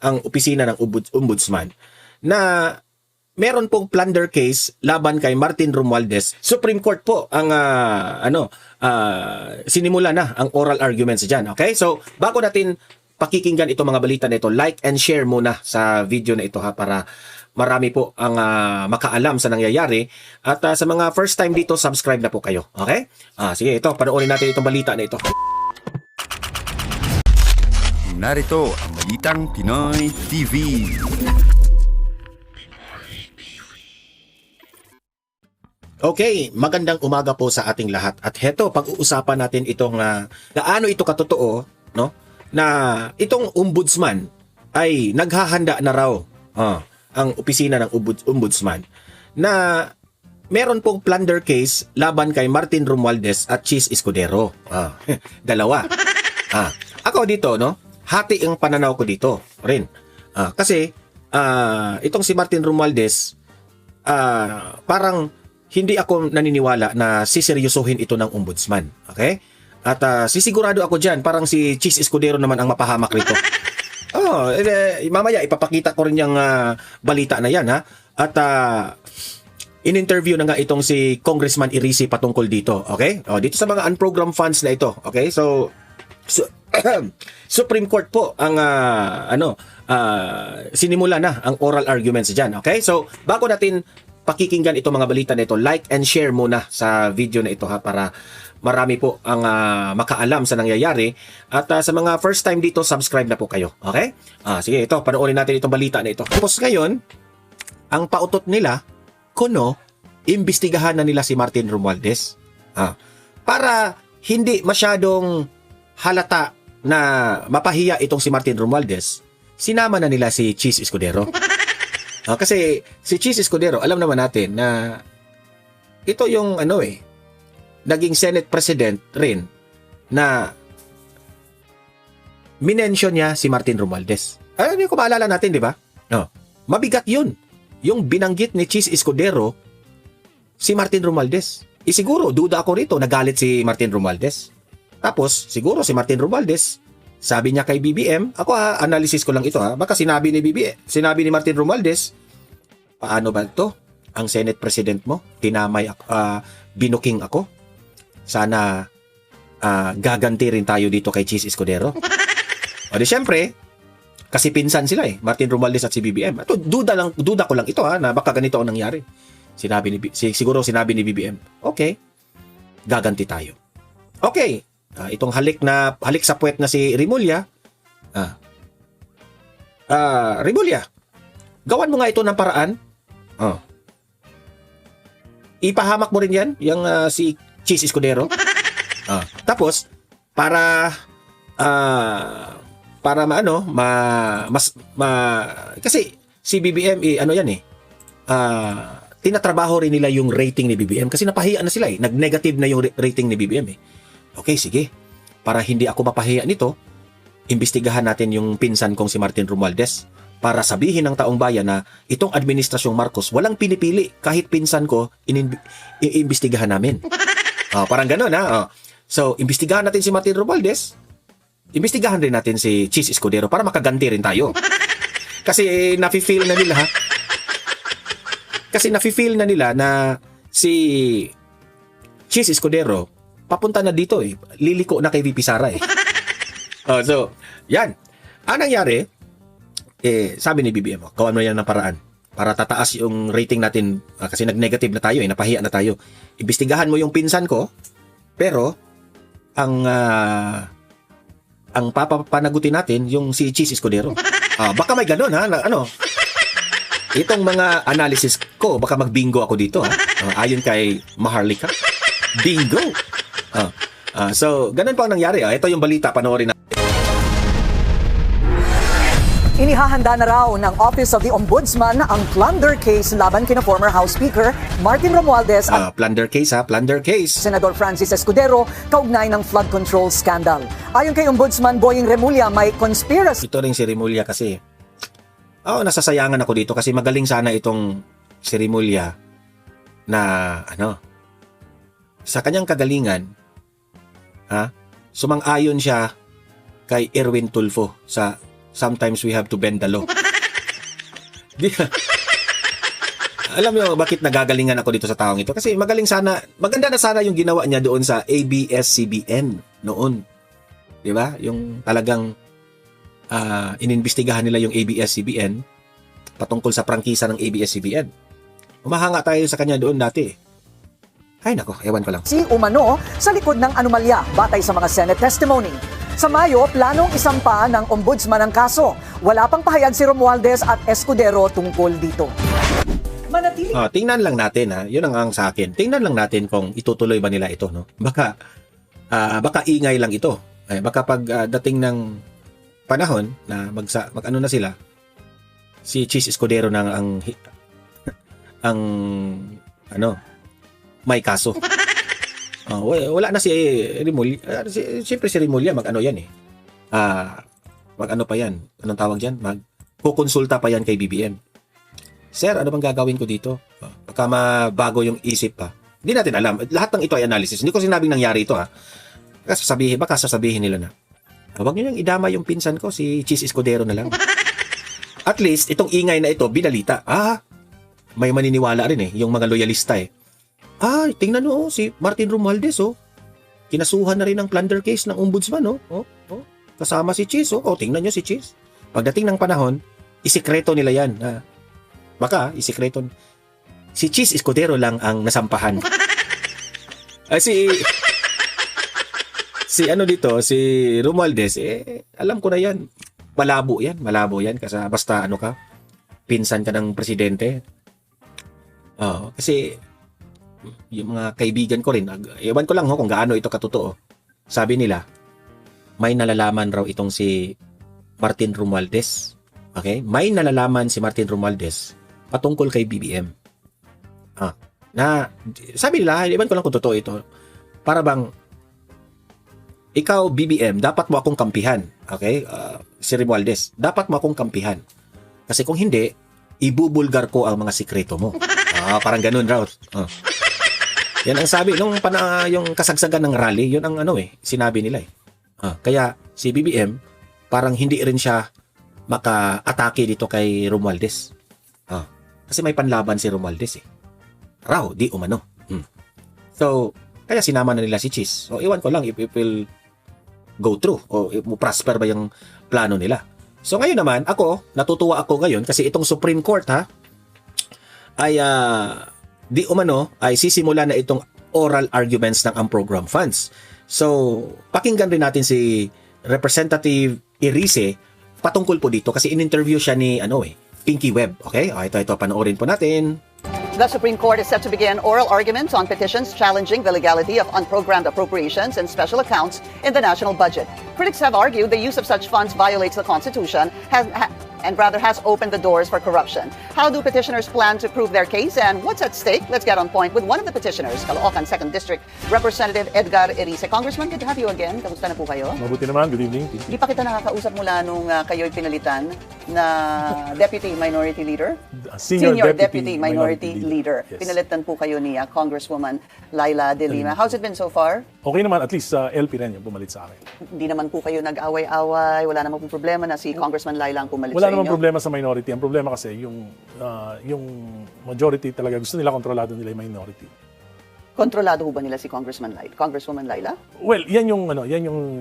ang opisina ng ombudsman na meron pong plunder case laban kay Martin Romualdez. Supreme Court po ang sinimula na ang oral arguments diyan. Okay? So, bago natin pakikinggan itong mga balita na ito, like and share muna sa video na ito ha, para marami po ang makaalam sa nangyayari. At sa mga first time dito, subscribe na po kayo. Okay? Sige, ito, panoorin natin itong balita na ito. Narito ang Balitang Pinoy TV. Okay, magandang umaga po sa ating lahat. At heto, pag-uusapan natin itong gaano ito katotoo, no? Na itong ombudsman ay naghahanda na raw ang opisina ng ombudsman na meron pong plunder case laban kay Martin Romualdez at Chis Escudero. Dalawa. Ako dito, no? Hati ang pananaw ko dito rin. Kasi itong si Martin Romualdez parang hindi ako naniniwala na siseryosohin ito ng ombudsman. Okay? At sisigurado ako dyan, parang si Chis Escudero naman ang mapahamak rito. Mamaya ipapakita ko rin yung balita na yan, ha? At in-interview na nga itong si Congressman Irisi patungkol dito. Okay? Dito sa mga unprogrammed funds na ito. Okay? So Supreme Court po ang sinimula na ang oral arguments dyan. Okay? So, bago natin pakikinggan itong mga balita na ito, like and share muna sa video na ito ha, para marami po ang makaalam sa nangyayari. At sa mga first time dito, subscribe na po kayo. Okay? Sige, ito, panoorin natin itong balita na ito. Tapos ngayon, ang pautot nila, kuno, imbestigahan na nila si Martin Romualdez. Para hindi masyadong halata na mapahiya itong si Martin Romualdez, sinama na nila si Chis Escudero. Kasi si Chis Escudero, alam naman natin na ito yung naging Senate President rin na minention niya si Martin Romualdez. Hindi ko maalala natin, di ba? Mabigat yun. Yung binanggit ni Chis Escudero si Martin Romualdez. Siguro, duda ako rito, nagalit si Martin Romualdez. Tapos, siguro si Martin Romualdez, sabi niya kay BBM, ako analysis ko lang ito baka sinabi ni Martin Romualdez, paano ba ito? Ang Senate President mo, tinamay binuking ako. Sana gaganti rin tayo dito kay Chis Escudero. Di syempre, kasi pinsan sila Martin Romualdez at si BBM. Ito, duda ko lang ito na baka ganito ang nangyari. Siguro sinabi ni BBM, okay, gaganti tayo. Okay, itong halik sa puwet na si Remulla. Remulla, gawan mo nga ito ng paraan. Ipahamak mo rin yan, yung si Chis Escudero. Tapos, para kasi si BBM tinatrabaho rin nila yung rating ni BBM kasi napahiya na sila nag-negative na yung rating ni BBM Okay, sige. Para hindi ako mapahiya nito, imbestigahan natin yung pinsan kong si Martin Romualdez para sabihin ng taong bayan na itong administrasyong Marcos walang pinipili, kahit pinsan ko iimbestigahan namin. Parang gano'n So, imbestigahan natin si Martin Romualdez, imbestigahan rin natin si Chis Escudero para makaganti rin tayo. Kasi nafe-feel na nila na si Chis Escudero papunta na dito liliko na kay VP Sara So, yan. Ang nangyari, sabi ni BBM, gawan mo yan ng paraan para tataas yung rating natin kasi nag-negative na tayo, napahiya na tayo. Imbestigahan mo yung pinsan ko, pero ang papapanagutin natin yung si Chis Escudero. Baka may ganun itong mga analysis ko, baka mag-bingo ako dito ayon kay Maharlika. Bingo! So, ganun pa ang nangyari. Ito yung balita, panoorin na. Inihahanda na raw ng Office of the Ombudsman ang plunder case laban kina former House Speaker Martin Romualdez at plunder case. Senador Francis Escudero kaugnay ng flood control scandal. Ayon kay Ombudsman Boying Remulla, may conspiracy. Ito rin si Remulla kasi nasasayangan ako dito kasi magaling sana itong si Remulla na sa kanyang kagalingan sumang-ayon siya kay Erwin Tulfo sa sometimes we have to bend the law. Di ba? Alam mo bakit nagagalingan ako dito sa taong ito? Kasi maganda na sana yung ginawa niya doon sa ABS-CBN noon. Di ba? Yung talagang inimbestigahan nila yung ABS-CBN patungkol sa prangkisa ng ABS-CBN. Umahanga tayo sa kanya doon dati. Ay nako, ewan ko lang. Si umano sa likod ng anomalya batay sa mga Senate testimony. Sa Mayo, planong isampa ng ombudsman ang kaso. Wala pang pahayag si Romualdez at Escudero tungkol dito. Manatili. Tingnan lang natin yun ang sa akin. Tingnan lang natin kung itutuloy ba nila ito, no? Baka ingay lang ito. Baka pag dating ng panahon na mag-ano na sila, si Cheese Escudero nang ang may kaso. Wala na si Remulla. Siyempre si Remulla mag-ano yan eh. Mag-ano pa yan? Anong tawag diyan? Kukonsulta pa yan kay BBM. Sir, ano bang gagawin ko dito? Baka mabago yung isip pa. Hindi natin alam. Lahat ng ito ay analysis. Hindi ko sinabing nangyari ito Baka sasabihin nila na, huwag nyo nang idama yung pinsan ko, si Cheese Escudero na lang. At least, itong ingay na ito, binalita. May maniniwala rin yung mga loyalista tingnan nyo, si Martin Romualdez, kinasuhan na rin ang plunder case ng ombudsman, kasama si Cheese, tingnan nyo si Cheese. Pagdating ng panahon, isikreto nila yan. Baka, isikreto. Si Cheese Escudero lang ang nasampahan. Si Romualdez, alam ko na yan. Malabo yan. Kasi basta pinsan ka ng presidente. Kasi, yung mga kaibigan ko rin, ewan ko lang kung gaano ito katotoo. Sabi nila, may nalalaman raw itong si Martin Romualdez. Okay? May nalalaman si Martin Romualdez patungkol kay BBM. Sabi nila, ewan ko lang kung totoo ito. Para bang, ikaw, BBM, dapat mo akong kampihan. Okay? Si Romualdez, dapat mo akong kampihan. Kasi kung hindi, ibubulgar ko ang mga sikreto mo. Parang ganun raw. Yan ang sabi, yung kasagsagan ng rally, yun ang sinabi nila Kaya si BBM, parang hindi rin siya maka-atake dito kay Romualdez. Kasi may panlaban si Romualdez Raw, di umano. So, kaya sinama na nila si Cheese. So, iwan ko lang if it will go through o prosper ba yung plano nila. So, ngayon naman, natutuwa ako ngayon kasi itong Supreme Court ay di umano ay sisimula na itong oral arguments ng unprogrammed funds. So, pakinggan rin natin si Representative Erice patungkol po dito kasi in-interview siya ni Pinky Webb. Okay? Ito, panoorin po natin. The Supreme Court is set to begin oral arguments on petitions challenging the legality of unprogrammed appropriations and special accounts in the national budget. Critics have argued the use of such funds violates the Constitution and rather has opened the doors for corruption. How do petitioners plan to prove their case and what's at stake? Let's get on point with one of the petitioners, Caloocan 2nd District Representative Edgar Erice. Congressman, good to have you again. Kamusta na po kayo? Mabuti naman. Good evening. Di pa kita nakakausap mula nung kayo'y pinalitan na Deputy Minority Leader? Senior Deputy Minority Leader. Yes. Pinalitan po kayo ni Congresswoman Laila De Lima. How's it been so far? Okay naman. At least LP rin yung pumalit sa akin. Hindi naman po kayo nag-away-away. Wala naman po problema na si Congressman Laila ang pumalit Wala sa inyo? naman problema sa minority. Ang problema kasi yung majority talaga gusto nila kontrolado nila yung minority. Kontrolado ho ba nila si Congresswoman Laila? Well, yan yung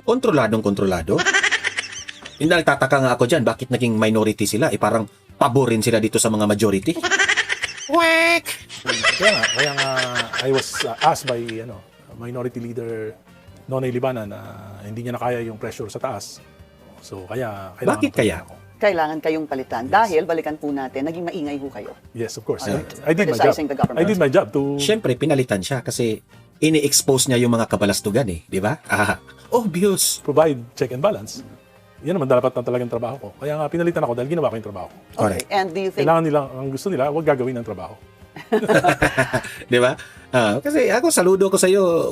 Kontrolado? Hindi nagtataka nga ako dyan, bakit naging minority sila? Parang paborin sila dito sa mga majority. Whack! Kaya nga I was asked by minority leader Nonay Libana na hindi niya na kaya yung pressure sa taas. So kaya kailangan. Bakit kaya? Kailangan kayong palitan. Dahil, balikan po natin, naging maingay ho kayo. Yes, of course. Ano? I did my job. Criticizing the government. I did my job to... Siyempre, pinalitan siya kasi ini-expose niya yung mga kabalastugan di ba? Obvious. Provide check and balance. Yan naman dapat na talagang trabaho ko. Kaya nga pinalitan ako dahil ginawa ko yung trabaho ko. Okay. Correct. And do you think... Kailangan nila, ang gusto nila, huwag gagawin ng trabaho. Di ba? Kasi ako, saludo ko sa iyo,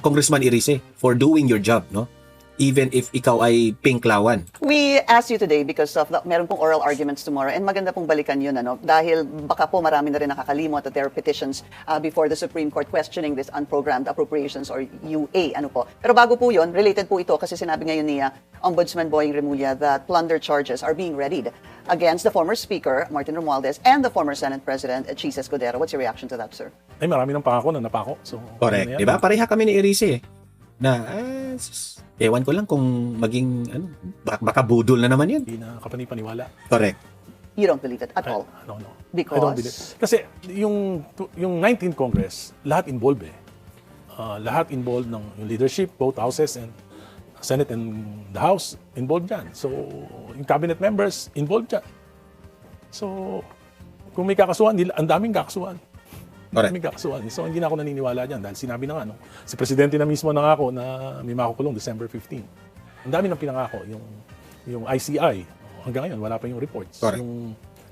Congressman Erice, for doing your job, no? even if ikaw ay pinklawan. We asked you today because of meron pong oral arguments tomorrow and maganda pong balikan yun dahil baka po marami na rin nakakalimot that there are petitions before the Supreme Court questioning this unprogrammed appropriations or UA Pero bago po yun, related po ito kasi sinabi ngayon ni Ombudsman Boying Remulla that plunder charges are being readied against the former Speaker Martin Romualdez and the former Senate President Chis Escudero. What's your reaction to that, sir? Ay, marami ng pangako na napako. So, Correct. ano yan? Di ba? Pareha kami ni Erice na ewan ko lang kung maging baka budol na naman yun. Hindi na kapani-paniwala. Correct. You don't believe it at all? No, no. Because? I don't believe. Kasi yung 19th Congress, lahat involved lahat involved ng yung leadership, both houses and Senate and the House involved dyan. So, yung cabinet members involved dyan. So, kung may kakasuhan, ang daming kakasuhan. Correct. May kakasuhan. So, hindi na ako naniniwala dyan dahil sinabi na nga, si Presidente na mismo nangako na may makukulong December 15. Ang dami ng pinangako, yung ICI. Hanggang ngayon, wala pa yung reports. Correct.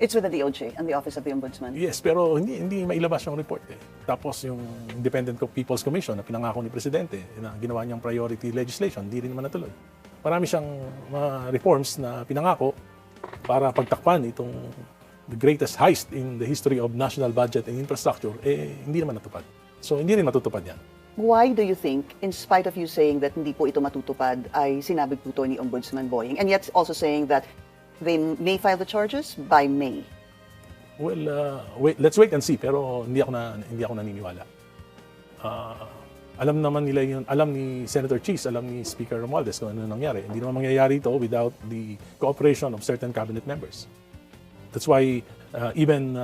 It's with the DOJ and the Office of the Ombudsman. Yes, pero hindi mailabas yung report Tapos yung Independent People's Commission na pinangako ni Presidente na ginawa niyang priority legislation, hindi rin naman natuloy. Marami siyang mga reforms na pinangako para pagtakpan itong the greatest heist in the history of national budget and infrastructure, hindi naman natupad. So, hindi rin matutupad yan. Why do you think, in spite of you saying that hindi po ito matutupad, ay sinabi po ito ni Ombudsman Boying, and yet also saying that they may file the charges by May? Well, let's wait and see. Pero hindi ako naniniwala. Alam naman nila yun, alam ni Senator Chis, alam ni Speaker Romualdez kung ano nangyari. Hindi naman mangyayari ito without the cooperation of certain cabinet members. That's why even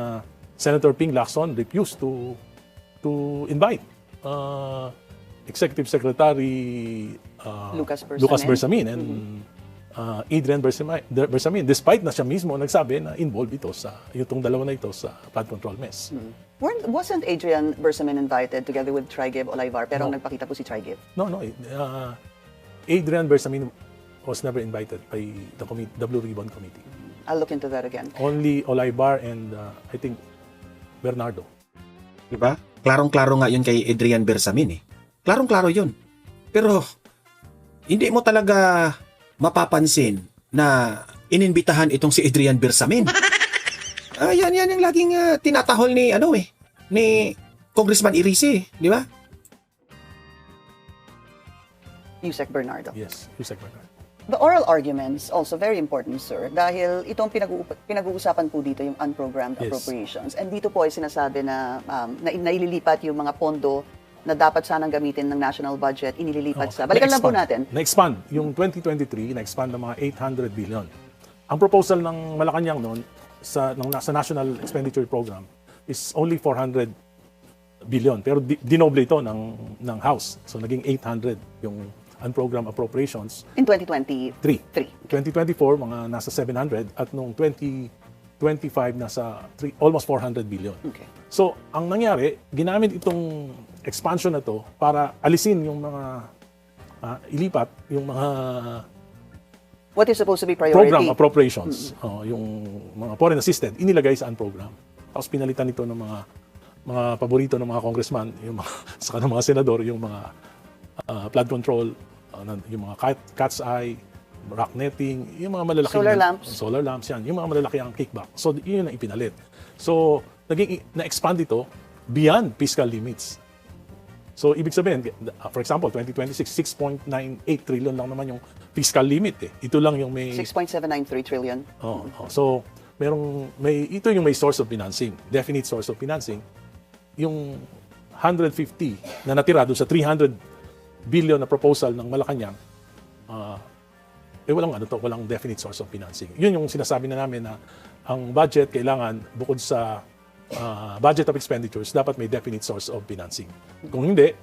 Senator Ping Lacson refused to invite Executive Secretary Lucas Bersamin and Adrian Bersamin, despite na siya mismo nagsabi na involved ito itong dalawa na ito sa flood control mess. Wasn't Adrian Bersamin invited together with Trigib Olayvar, pero No. nagpakita po si Trigib? No. Adrian Bersamin was never invited by the Blue Ribbon Committee. I'll look into that again. Only Olaybar and I think Bernardo. Di ba? Klarong-klaro nga yun kay Adrian Bersamin Klarong-klaro yun. Pero, hindi mo talaga mapapansin na ininbitahan itong si Adrian Bersamin. Yan yung laging tinatahol ni Congressman Erice, di ba? Yusek Bernardo. Yes, Yusek Bernardo. The oral arguments, also very important, sir, dahil itong pinag-uusapan po dito yung unprogrammed Yes. appropriations. And dito po ay sinasabi na naililipat yung mga pondo na dapat sanang gamitin ng national budget, inililipat sa... Balikan lang po natin. Na-expand. Yung 2023, na-expand ng mga 800 billion. Ang proposal ng Malacanang noon sa National Expenditure Program is only 400 billion. Pero dinoble ito ng House. So naging 800 yung unprogrammed appropriations. In 2023. 2024, mga nasa 700 at nung 2025, nasa almost 400 billion. Okay. So, ang nangyari, ginamit itong expansion na to para alisin yung mga ilipat yung mga What is supposed to be priority? program appropriations, yung mga foreign assisted, inilagay sa unprogram. Tapos pinalitan ito ng mga paborito ng mga congressman, yung mga saka ng mga senador, yung mga flood control, yung mga cat's eye, rock netting, yung mga malalaking solar lamps yan, yung mga malalaki ang kickback. So yun ang ipinalit. So na-expand ito beyond fiscal limits. So ibig sabihin, for example, 2026 6.98 trillion lang naman yung fiscal limit Ito lang yung may 6.793 trillion. So ito yung may source of financing, definite source of financing. Yung 150 na natira doon sa 300 billion na proposal ng Malacanang, walang definite source of financing. Yun yung sinasabi na namin na ang budget kailangan bukod sa budget of expenditures, dapat may definite source of financing. Kung hindi,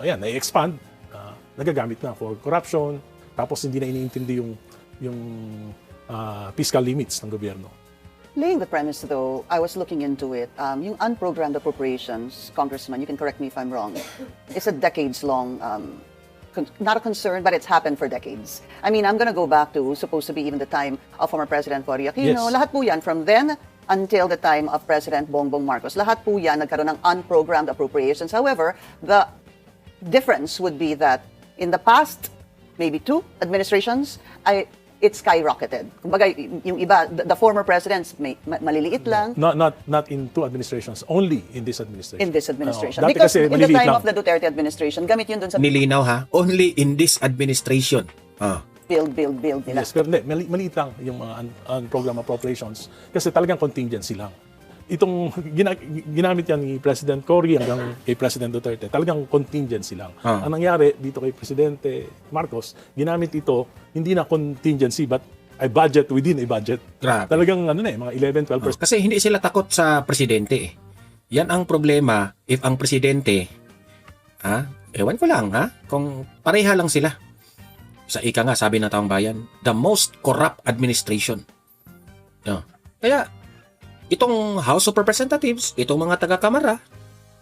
na-expand, nagagamit na for corruption, tapos hindi na iniintindi yung fiscal limits ng gobyerno. Laying the premise, though, I was looking into it. Yung unprogrammed appropriations, Congressman, you can correct me if I'm wrong, it's a decades-long, not a concern, but it's happened for decades. I mean, I'm gonna go back to, supposed to be even the time of former President Cory Aquino. Yes. Lahat po yan, from then until the time of President Bongbong Marcos. Lahat po yan nagkaroon ng unprogrammed appropriations. However, the difference would be that in the past, maybe 2 administrations, it skyrocketed. Kumbaga, yung iba, the former presidents, maliliit lang. Not in 2 administrations, only in this administration. In this administration. Dati Because kasi in the maliliit time lang. of the Duterte administration, gamit yun dun sa Nilinaw ha, only in this administration. build nila. Yes, pero hindi, maliit lang yung mga program appropriations kasi talagang contingency lang. Itong ginamit yan ni President Cory hanggang kay President Duterte, talagang contingency lang. Ang nangyari dito kay Presidente Marcos, ginamit ito hindi na contingency but a budget within a budget. Grabe. Talagang mga 11-12%. Kasi hindi sila takot sa presidente eh. Yan ang problema if ang presidente, ewan ko lang kung pareha lang sila. Sa ika nga, sabi ng taong bayan, the most corrupt administration. Kaya, itong House of Representatives, itong mga taga-kamara,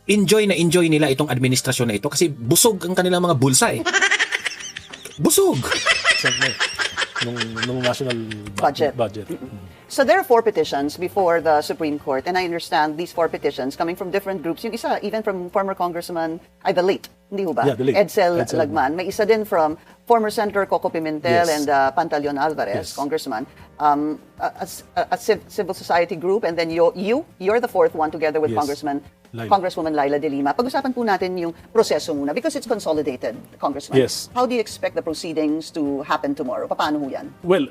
enjoy nila itong administrasyon na ito kasi busog ang kanilang mga bulsa eh. Busog! nung national Budget. So there are 4 petitions before the Supreme Court, and I understand these 4 petitions coming from different groups. Yung isa, even from former Congressman, the late, hindi ho ba? Yeah, the late. Edsel Lagman. May isa din from former Senator Coco Pimentel Yes. and Pantaleon Alvarez, Yes. Congressman. A civil society group, and then you're the 4th one together with Yes. Congresswoman Laila De Lima. Pag-usapan po natin yung proseso muna because it's consolidated, Congressman. Yes. How do you expect the proceedings to happen tomorrow? Paano ho yan? Well,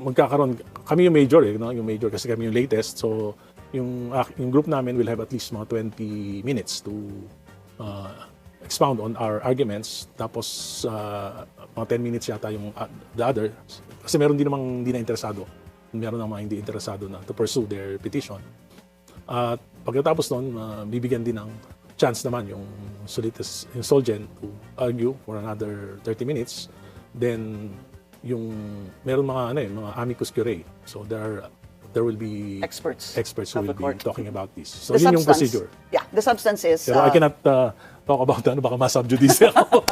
magkakaroon kami yung major yung major kasi kami yung latest. So yung group namin will have at least mga 20 minutes to expound on our arguments. Tapos mga 10 minutes yata yung the other kasi meron din namang hindi na interesado. Meron namang hindi interesado na to pursue their petition. At pagkatapos nun, bibigyan din ng chance naman yung solicitous insurgent to argue for another 30 minutes. Then meron mga mga amicus curiae. So there will be Experts who of will the court. be talking about this. So The yun yung substance- procedure. Yeah, the substance is... Pero I cannot talk about baka ma-subjudice ako.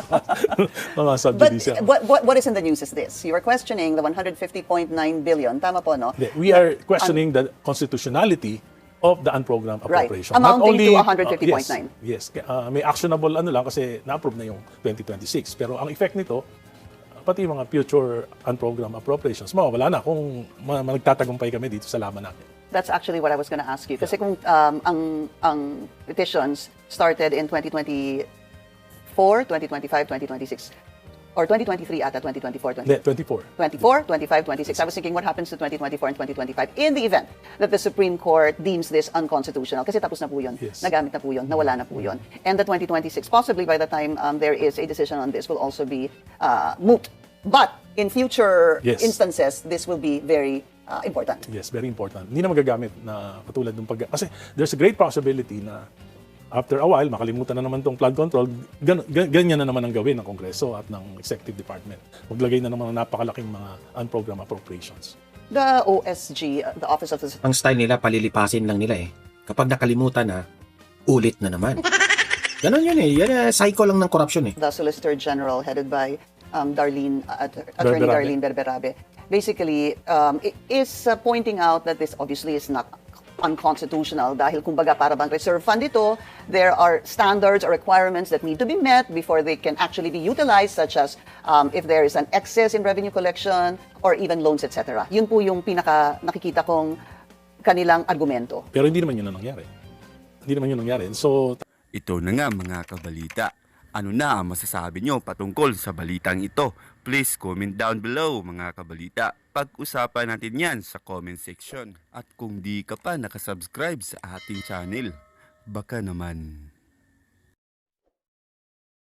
But what is in the news is this. You are questioning the 150.9 billion. Tama po, no? We are questioning the constitutionality of the unprogrammed Right. appropriation. Amounting to Not 150.9. Yes. May actionable lang kasi na-approve na yung 2026. Pero ang effect nito, pati yung mga future unprogrammed appropriations, mawawala na kung nagtatagumpay kami dito sa laban natin. That's actually what I was going to ask you. Kasi kung ang petitions started in 2024, 2025, 2026, or 2023 ata, 2024, 24. 24, 25, 26. I was thinking what happens to 2024 and 2025 in the event that the Supreme Court deems this unconstitutional. Kasi tapos na po yun. Yes. Nagamit na po yun. Nawala na po yun. And the 2026, possibly by the time there is a decision on this, will also be moot. But in future Yes. instances, this will be very important. Yes, very important. Hindi na magagamit na katulad ng kasi there's a great possibility na after a while, makalimutan na naman itong flood control, ganyan na naman ang gawin ng Kongreso at ng Executive Department. Maglagay na naman ng napakalaking mga unprogrammed appropriations. The OSG, the Office of the... Ang style nila, palilipasin lang nila eh. Kapag nakalimutan na, ulit na naman. Ganon yun eh. Yan cycle lang ng corruption eh. The Solicitor General headed by Attorney Berberabe. Darlene Berberabe, basically is pointing out that this obviously is not unconstitutional dahil kumbaga para bang reserve fund ito, there are standards or requirements that need to be met before they can actually be utilized, such as if there is an excess in revenue collection or even loans, etc. Yun po yung pinaka nakikita kong kanilang argumento. Pero hindi naman yun ang nangyari. So, Ito na nga mga kabalita. Ano na ang masasabi nyo patungkol sa balitang ito? Please comment down below mga kabalita. Pag-usapan natin yan sa comment section. At kung di ka pa nakasubscribe sa ating channel, baka naman